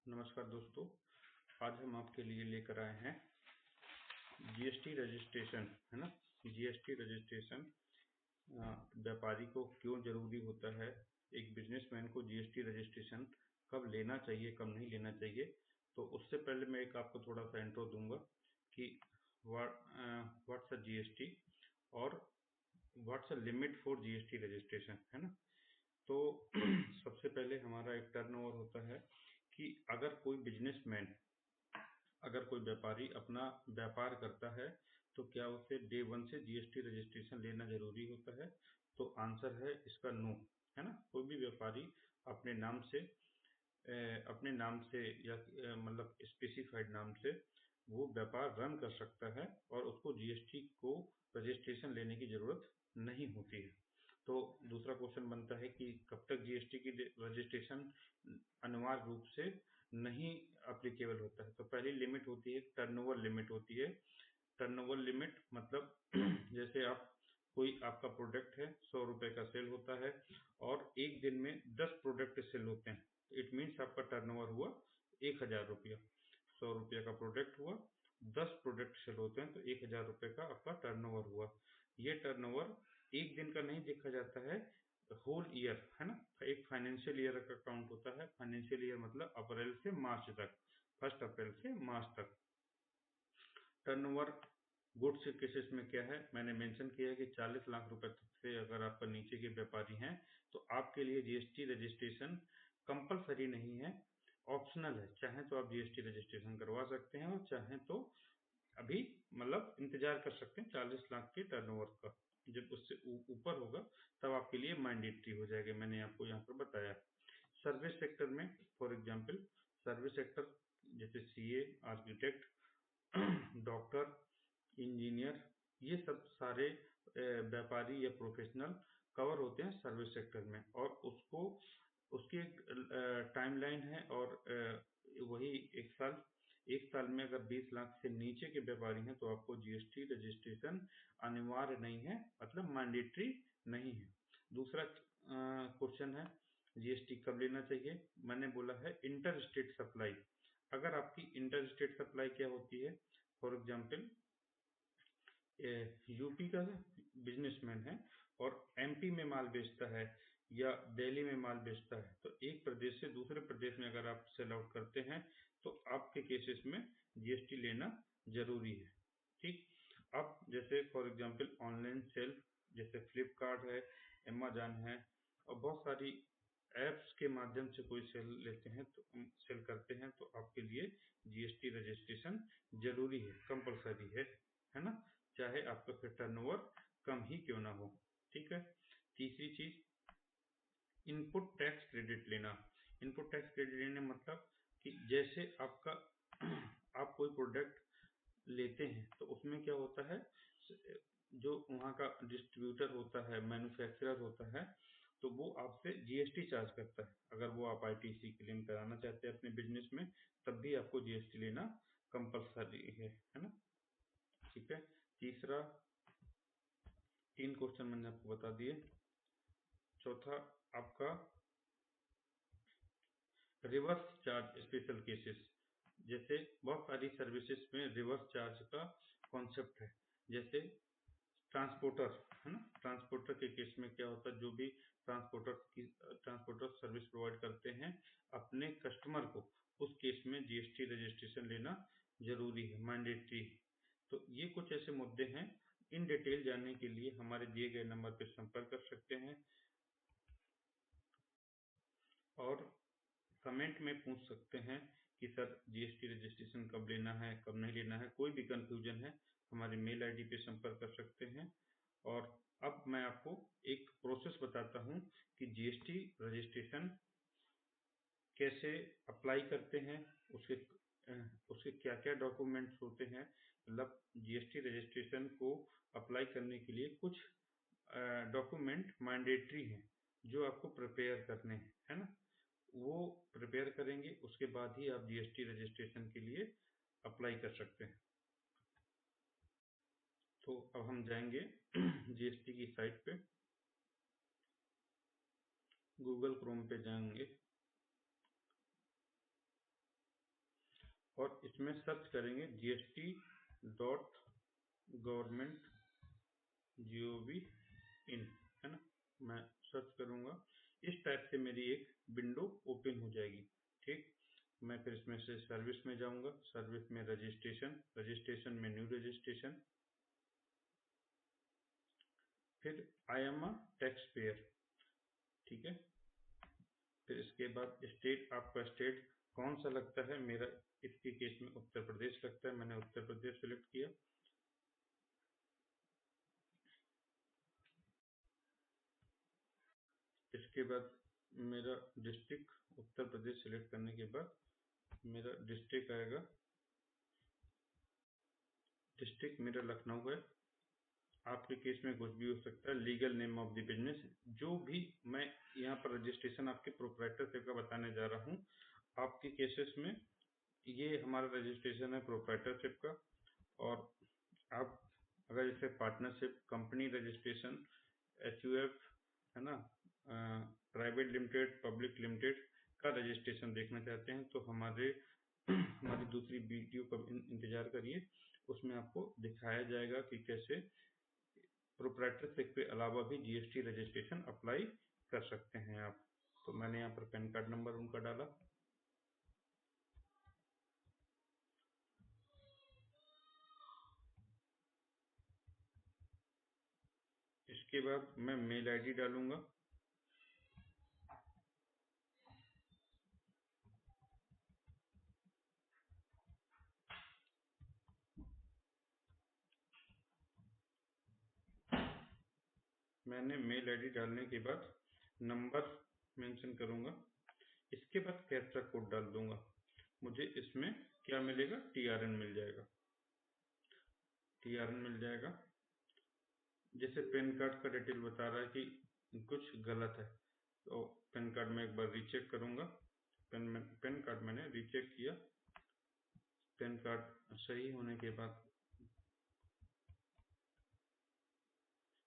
नमस्कार दोस्तों, आज हम आपके लिए लेकर आए हैं जीएसटी रजिस्ट्रेशन, है ना। जीएसटी रजिस्ट्रेशन व्यापारी को क्यों जरूरी होता है, एक बिजनेसमैन को जीएसटी रजिस्ट्रेशन कब लेना चाहिए, कब नहीं लेना चाहिए। तो उससे पहले मैं एक आपको थोड़ा सा इंट्रो दूंगा कि व्हाट्स अ जीएसटी और what's a limit for GST registration, है ना। तो सबसे पहले हमारा एक टर्नओवर होता है कि अगर कोई बिजनेसमैन, अगर कोई व्यापारी अपना व्यापार करता है तो क्या उसे डे वन से जीएसटी रजिस्ट्रेशन लेना जरूरी होता है। तो आंसर है इसका नो, है ना। कोई भी व्यापारी अपने नाम से या मतलब स्पेसिफाइड नाम से वो व्यापार रन कर सकता है और उसको जीएसटी को रजिस्ट्रेशन लेने की जरूरत नहीं होती है। तो दूसरा क्वेश्चन बनता है कि कब तक जीएसटी की रजिस्ट्रेशन अनिवार्य रूप से नहीं अप्लीकेबल होता है। तो पहली लिमिट होती है, टर्नओवर लिमिट होती है। टर्नओवर लिमिट मतलब जैसे आपका प्रोडक्ट है, 100 रुपए का सेल होता है और एक दिन में 10 प्रोडक्ट सेल होते हैं, इट मीन्स आपका टर्नओवर हुआ 1000 रुपया। 100 रुपये का प्रोडक्ट हुआ, 10 प्रोडक्ट सेल होते हैं तो 1000 रुपये का आपका टर्नओवर हुआ। ये टर्नओवर एक दिन का नहीं देखा जाता है, होल ईयर, है ना। एक फाइनेंशियल ईयर का काउंट होता है। फाइनेंशियल ईयर मतलब अप्रैल से मार्च तक, 1 अप्रैल से मार्च तक। टर्नओवर गुड्स के केसेस में क्या है, मैंने मेंशन किया है कि 40 लाख रुपए तक से अगर आपका नीचे के व्यापारी हैं तो आपके लिए जीएसटी रजिस्ट्रेशन कंपलसरी नहीं है, ऑप्शनल है। चाहे तो आप जीएसटी रजिस्ट्रेशन करवा सकते हैं और चाहे तो अभी मतलब इंतजार कर सकते हैं 40 लाख के टर्नओवर का। जब उससे ऊपर होगा तब आपके लिए मैंडेटरी हो जाएगा, मैंने आपको यहाँ पर बताया। सर्विस सेक्टर में, फॉर एग्जांपल सर्विस सेक्टर जैसे सीए, आर्किटेक्ट, डॉक्टर, इंजीनियर, ये सब सारे व्यापारी या प्रोफेशनल कवर होते हैं सर्विस सेक्टर में। और उसकी एक टाइमलाइन है और वही एक साल में अगर 20 लाख से नीचे के व्यापारी हैं तो आपको जीएसटी रजिस्ट्रेशन अनिवार्य नहीं है, मतलब मैंडेटरी नहीं है। दूसरा क्वेश्चन है जीएसटी कब लेना चाहिए। मैंने बोला है इंटर स्टेट सप्लाई। अगर आपकी इंटर स्टेट सप्लाई क्या होती है, फॉर एग्जाम्पल यूपी का बिजनेसमैन है और एमपी में माल बेचता है या दिल्ली में माल बेचता है, तो एक प्रदेश से दूसरे प्रदेश में अगर आप सेल आउट करते हैं तो आपके केसेस में जीएसटी लेना जरूरी है। ठीक। अब जैसे फॉर एग्जांपल ऑनलाइन सेल, जैसे फ्लिपकार्ट है, अमेजन है और बहुत सारी एप्स के माध्यम से कोई सेल करते हैं तो आपके लिए जीएसटी रजिस्ट्रेशन जरूरी है, कंपलसरी है ना, चाहे आपका फिर टर्नओवर कम ही क्यों ना हो। ठीक है। तीसरी चीज, इनपुट टैक्स क्रेडिट लेना। इनपुट टैक्स क्रेडिट लेने मतलब कि जैसे आप कोई प्रोडक्ट लेते हैं तो उसमें क्या होता है, जो वहाँ का डिस्ट्रीब्यूटर होता है, मैन्युफैक्चरर होता है, तो वो आपसे जीएसटी चार्ज करता है। अगर वो आप आईटीसी क्लेम कराना चाहते हैं अपने बिजनेस में तब भी आपको जीएसटी लेना कंपलसरी है ना। ठीक है। तीसरा, 3 क्वेश्चन मैंने आपको बता दिए। चौथा आपका रिवर्स चार्ज स्पेशल केसेस। जैसे बहुत सारी सर्विसेज में रिवर्स चार्ज का कॉन्सेप्ट है। जैसे ट्रांसपोर्टर, है ना। ट्रांसपोर्टर के केस में क्या होता है, जो भी ट्रांसपोर्टर सर्विस प्रोवाइड करते हैं अपने कस्टमर को, उस केस में जीएसटी रजिस्ट्रेशन लेना जरूरी है, मैंडेटरी है। तो ये कुछ ऐसे मुद्दे हैं, इन डिटेल जानने के लिए हमारे दिए गए नंबर पर संपर्क कर सकते हैं और कमेंट में पूछ सकते हैं कि सर जीएसटी रजिस्ट्रेशन कब लेना है, कब नहीं लेना है। कोई भी कंफ्यूजन है हमारी मेल आईडी पे संपर्क कर सकते हैं। और अब मैं आपको एक प्रोसेस बताता हूँ कि जीएसटी रजिस्ट्रेशन कैसे अप्लाई करते हैं, उसके क्या क्या डॉक्यूमेंट्स होते हैं। मतलब जीएसटी रजिस्ट्रेशन को अप्लाई करने के लिए कुछ डॉक्यूमेंट मैंडेटरी हैं जो आपको प्रिपेयर करने हैं, है ना। वो प्रिपेयर करेंगे, उसके बाद ही आप जीएसटी रजिस्ट्रेशन के लिए अप्लाई कर सकते हैं। तो अब हम जाएंगे जीएसटी की साइट पे, गूगल क्रोम पे जाएंगे। और इसमें सर्च करेंगे gst.government.gov इन, है ना। मैं सर्च करूंगा, इस टाइप से मेरी एक विंडो ओपन हो जाएगी। ठीक, मैं फिर इसमें से सर्विस में जाऊंगा, सर्विस में रजिस्ट्रेशन में न्यू रजिस्ट्रेशन, फिर I am a tax payer. ठीक है, फिर इसके बाद स्टेट, आपका स्टेट कौन सा लगता है, मेरा इसके केस में उत्तर प्रदेश लगता है, मैंने उत्तर प्रदेश सिलेक्ट किया। इसके बाद मेरा डिस्ट्रिक्ट, उत्तर प्रदेश सिलेक्ट करने के बाद मेरा डिस्ट्रिक्ट आएगा, डिस्ट्रिक्ट मेरा लखनऊ है। आपके केस में कुछ भी हो सकता है। Legal name of the business, जो भी मैं यहाँ पर रजिस्ट्रेशन आपके प्रोप्राइटरशिप का बताने जा रहा हूँ, आपके केसेस में ये हमारा रजिस्ट्रेशन है प्रोप्राइटरशिप का। और आप अगर जैसे पार्टनरशिप, कंपनी रजिस्ट्रेशन, HUF, है ना, प्राइवेट लिमिटेड, पब्लिक लिमिटेड का रजिस्ट्रेशन देखना चाहते हैं तो हमारी दूसरी वीडियो का इंतजार करिए, उसमें आपको दिखाया जाएगा कि कैसे प्रोप्राइटरशिप के अलावा भी GST रजिस्ट्रेशन अप्लाई कर सकते हैं आप। तो मैंने यहाँ पर पैन कार्ड नंबर उनका डाला। इसके बाद मैं मेल ID डालूंगा। मैंने मेल ID डालने के बाद नंबर मेंशन करूंगा। इसके बाद कैप्चा कोड डाल दूंगा। मुझे इसमें क्या मिलेगा, TRN मिल जाएगा। TRN मिल जाएगा। जैसे पैन कार्ड का डिटेल बता रहा है कि कुछ गलत है, तो पैन कार्ड में एक बार रीचेक करूंगा। पैन कार्ड मैंने रीचेक किया। पैन कार्ड सही होने के बाद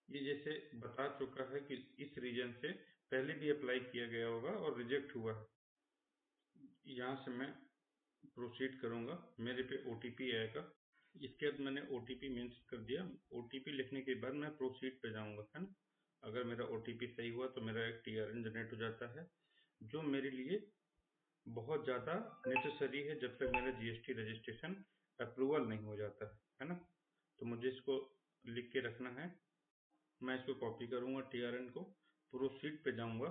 ये जैसे बता चुका है कि इस रीजन से पहले भी अप्लाई किया गया होगा और रिजेक्ट हुआ है। यहाँ से मैं प्रोसीड करूंगा, मेरे पे OTP आएगा। इसके बाद मैंने OTP मीन्स कर दिया। OTP लिखने के बाद मैं प्रोसीड पे जाऊंगा, है ना। अगर मेरा OTP सही हुआ तो मेरा एक TRN जनरेट हो जाता है, जो मेरे लिए बहुत ज़्यादा नेसेसरी है जब तक मेरा GST रजिस्ट्रेशन अप्रूवल नहीं हो जाता है ना। तो मुझे इसको लिख के रखना है। मैं इसको कॉपी करूंगा TRN को, प्रोसीड पे जाऊंगा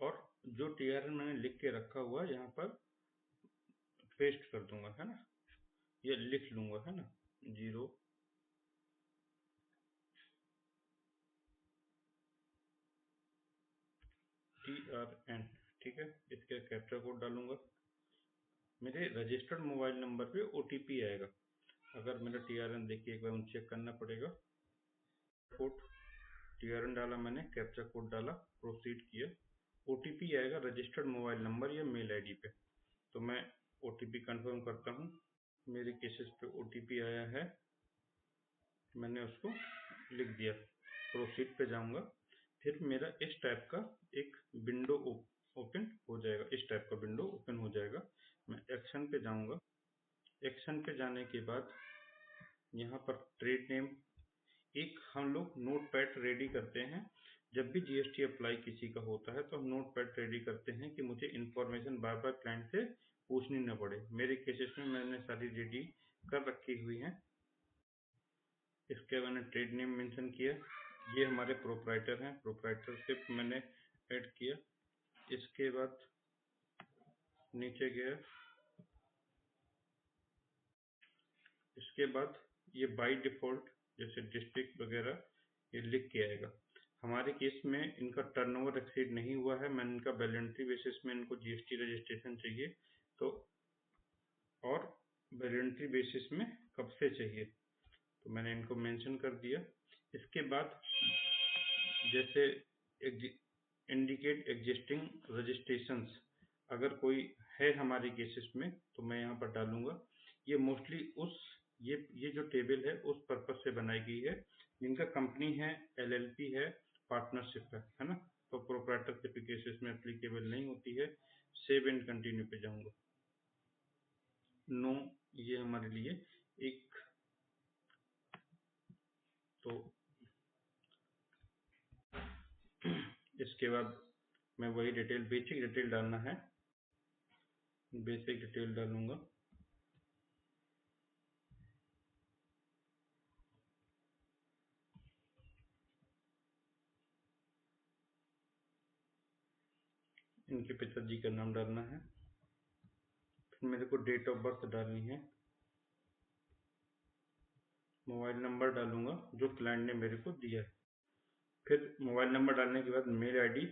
और जो TRN मैंने लिख के रखा हुआ है यहाँ पर पेस्ट कर दूंगा, है ना, ये लिख लूंगा, है ना, 0 TRN। ठीक है, इसके कैप्चा कोड डालूंगा। मेरे रजिस्टर्ड मोबाइल नंबर पे OTP आएगा। अगर मेरा TRN देखिए, एक बार चेक करना पड़ेगा। कोड TRN डाला मैंने, कैप्चा कोड डाला, प्रोसीड किया, OTP आएगा रजिस्टर्ड मोबाइल नंबर या मेल ID पे। तो मैं OTP कंफर्म करता हूँ। मेरे केसेस पे OTP आया है, मैंने उसको लिख दिया। प्रोसीड पे जाऊंगा, फिर मेरा इस टाइप का एक विंडो ओपन हो जाएगा। इस टाइप का विंडो ओपन हो जाएगा। मैं एक्शन पे जाऊंगा। एक्शन पे जाने के बाद यहाँ पर ट्रेड नेम, एक हम लोग नोटपैड रेडी करते हैं। जब भी GST अप्लाई किसी का होता है तो हम नोटपैड रेडी करते हैं कि मुझे इन्फॉर्मेशन बार बार क्लाइंट से पूछनी न पड़े। मेरे केसेस में मैंने सारी रेडी कर रखी हुई हैं। इसके मैंने ट्रेड नेम मेंशन किया, ये हमारे प्रोप्राइटर हैं, प्रोप्राइटरशिप मैंने ऐड किया। इसके बाद नीचे गया, इसके बाद ये बाय डिफॉल्ट जैसे डिस्ट्रिक्ट वगैरह ये लिख के आएगा। हमारे केस में इनका टर्नओवर एक्सीड नहीं हुआ है, मैंने इनका वॉलंटरी बेसिस में इनको GST रजिस्ट्रेशन चाहिए, तो और वॉलंटरी बेसिस में कब से चाहिए, तो मैंने इनको मेंशन कर दिया। इसके बाद जैसे इंडिकेट एग्जिस्टिंग रजिस्ट्रेशंस, अगर कोई है हमारे केसेस में तो मैं यहाँ पर डालूंगा। ये मोस्टली ये जो टेबल है उस पर्पज से बनाई गई है जिनका कंपनी है, LLP है, पार्टनरशिप है ना। तो प्रोप्राइटरशिप के केसेस में एप्लीकेबल नहीं होती है। सेव एंड कंटिन्यू पे जाऊंगा। नो, ये हमारे लिए एक, तो इसके बाद मैं वही डिटेल, बेसिक डिटेल डालना है, बेसिक डिटेल डालूंगा। इनके पिताजी का नाम डालना है, फिर मेरे को डेट ऑफ बर्थ डालनी है, मोबाइल नंबर डालूंगा जो क्लाइंट ने मेरे को दिया है। फिर मोबाइल नंबर डालने के बाद मेल आईडी,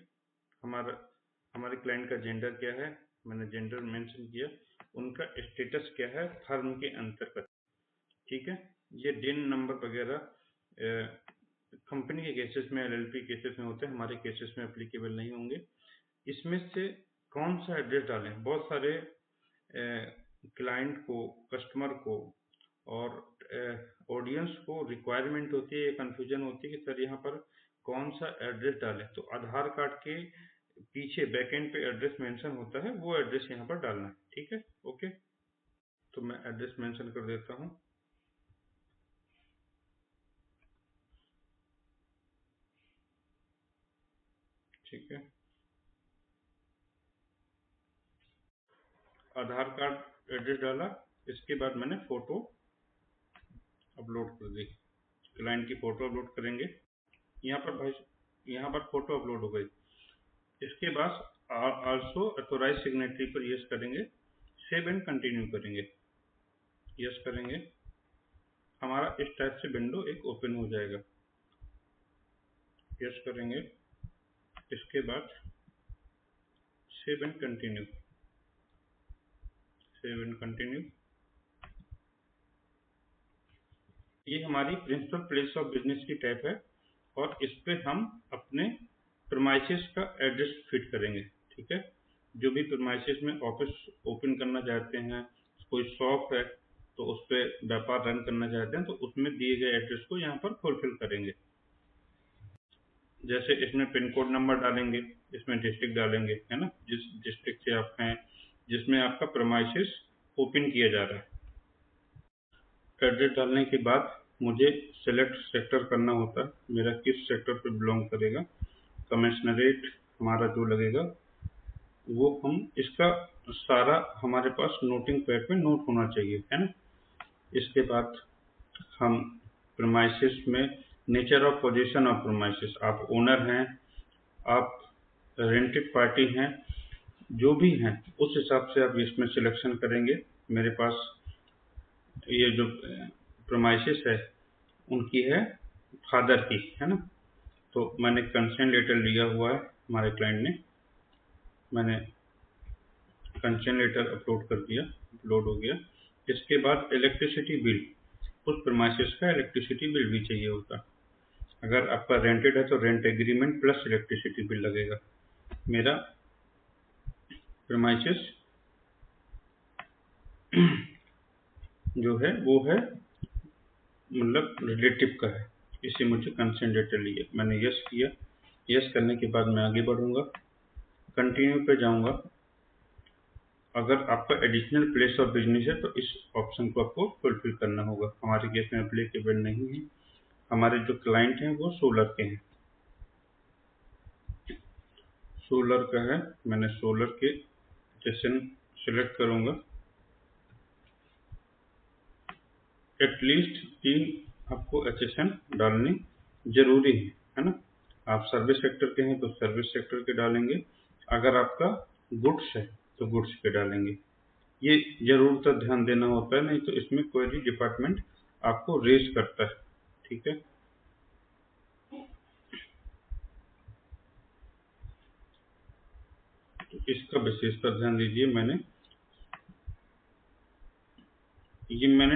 हमारे क्लाइंट का जेंडर क्या है, मैंने जेंडर मेंशन किया, उनका स्टेटस क्या है फर्म के अंतर्गत, ठीक है। ये डिन नंबर वगैरह कंपनी के केसेस में, एलएलपी केसेस में होते हैं, हमारे केसेस में एप्लीकेबल नहीं होंगे। इसमें से कौन सा एड्रेस डालें, बहुत सारे क्लाइंट को, कस्टमर को और ऑडियंस को रिक्वायरमेंट होती है, कंफ्यूजन होती है कि सर यहाँ पर कौन सा एड्रेस डालें। तो आधार कार्ड के पीछे बैकएंड पे एड्रेस मेंशन होता है, वो एड्रेस यहाँ पर डालना है, ठीक है। ओके, तो मैं एड्रेस मेंशन कर देता हूँ, ठीक है। आधार कार्ड एड्रेस डाला, इसके बाद मैंने फोटो अपलोड कर दी, क्लाइंट की फोटो अपलोड करेंगे। यहाँ पर भाई, यहाँ पर फोटो अपलोड हो गई। इसके बाद आल्सो ऑथोराइज सिग्नेटरी पर यस करेंगे, सेव एंड कंटिन्यू करेंगे, यस करेंगे। हमारा इस टाइप से विंडो एक ओपन हो जाएगा, यस करेंगे। इसके बाद save and continue, save and continue. ये हमारी प्रिंसिपल प्लेस ऑफ बिजनेस की टैब है और इस पे हम अपने प्रीमाइसेस का एड्रेस फिट करेंगे, ठीक है। जो भी प्रीमाइसेस में ऑफिस ओपन करना चाहते हैं, कोई शॉप है तो उस पर व्यापार रन करना चाहते हैं, तो उसमें दिए गए एड्रेस को यहाँ पर फुलफिल करेंगे। जैसे इसमें पिन कोड नंबर डालेंगे, इसमें डिस्ट्रिक्ट डालेंगे, है ना, जिस डिस्ट्रिक्ट से आप हैं, जिसमें आपका प्रीमाइसेस ओपन किया जा रहा है। एड्रेस डालने के बाद मुझे सेलेक्ट सेक्टर करना होता है, मेरा किस सेक्टर पे बिलोंग करेगा। कमिश्नरेट हमारा जो लगेगा वो हम, इसका सारा हमारे पास नोटिंग पैड पे नोट होना चाहिए, है ना। इसके बाद हम प्रीमाइसेस में nature of position of premises, आप ओनर हैं, आप रेंटेड पार्टी हैं, जो भी हैं उस हिसाब से आप इसमें सिलेक्शन करेंगे। मेरे पास ये जो प्रीमाइसेस है उनकी है फादर की, है ना, तो मैंने कंसेंट लेटर लिया हुआ है हमारे क्लाइंट ने, मैंने कंसेंट लेटर अपलोड कर दिया, अपलोड हो गया। इसके बाद इलेक्ट्रिसिटी बिल, उस प्रीमाइसेस का इलेक्ट्रिसिटी बिल भी चाहिए होता। अगर आपका रेंटेड है तो rent agreement plus electricity bill लगेगा। मेरा प्रीमाइसेस जो है वो है मतलब रिलेटिव का है, इसे मुझे कंसेंट लेटर लिए, मैंने यस किया। यस करने के बाद मैं आगे बढ़ूंगा, कंटिन्यू पे जाऊंगा। अगर आपका एडिशनल प्लेस ऑफ बिजनेस है तो इस ऑप्शन को आपको फुलफिल करना होगा। हमारे केस में एप्लीकेबल नहीं है, हमारे जो क्लाइंट हैं वो सोलर के हैं, सोलर का है, मैंने सोलर के सेशन सिलेक्ट करूंगा। एटलीस्ट 3 आपको एचएसएन डालने जरूरी है ना। आप सर्विस सेक्टर के हैं तो सर्विस सेक्टर के डालेंगे, अगर आपका गुड्स है तो गुड्स के डालेंगे। ये जरूर तो ध्यान देना होता है, नहीं तो इसमें क्वेरी डिपार्टमेंट आपको रेज करता है, ठीक है। तो इसका विशेषकर ध्यान दीजिए, मैंने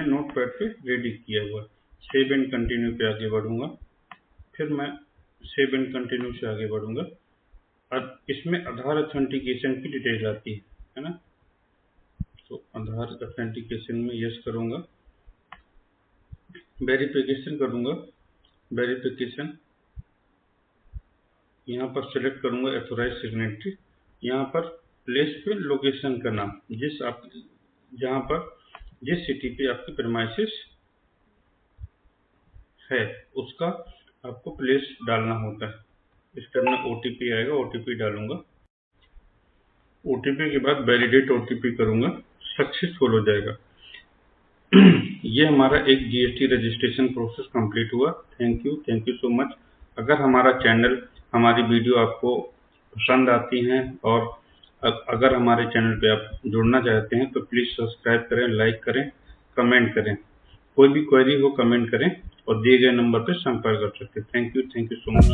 नोट पैड पे रेडी किया हुआ। सेव एंड कंटिन्यू पे आगे बढ़ूंगा, फिर मैं सेव एंड कंटिन्यू से आगे बढ़ूंगा। अब इसमें आधार ऑथेंटिकेशन की डिटेल आती है ना, तो आधार ऑथेंटिकेशन में यस करूंगा, वेरिफिकेशन करूंगा। वेरिफिकेशन यहाँ पर सिलेक्ट करूंगा ऑथोराइज सिग्नेटरी, यहाँ पर प्लेस पे लोकेशन का नाम, जिस आप जहाँ पर जिस सिटी पे आपकी प्रेमाइसिस है उसका आपको प्लेस डालना होता है। इसके अंदर OTP आएगा, OTP डालूंगा। OTP के बाद वैलिडेट OTP करूंगा, सक्सेसफुल हो जाएगा। ये हमारा एक GST रजिस्ट्रेशन प्रोसेस कंप्लीट हुआ। Thank you so much. अगर हमारा चैनल, हमारी वीडियो आपको पसंद आती हैं और अगर हमारे चैनल पे आप जुड़ना चाहते हैं तो प्लीज़ सब्सक्राइब करें, लाइक करें, कमेंट करें। कोई भी क्वेरी हो कमेंट करें और दिए गए नंबर पर संपर्क कर सकते हैं। Thank you so much.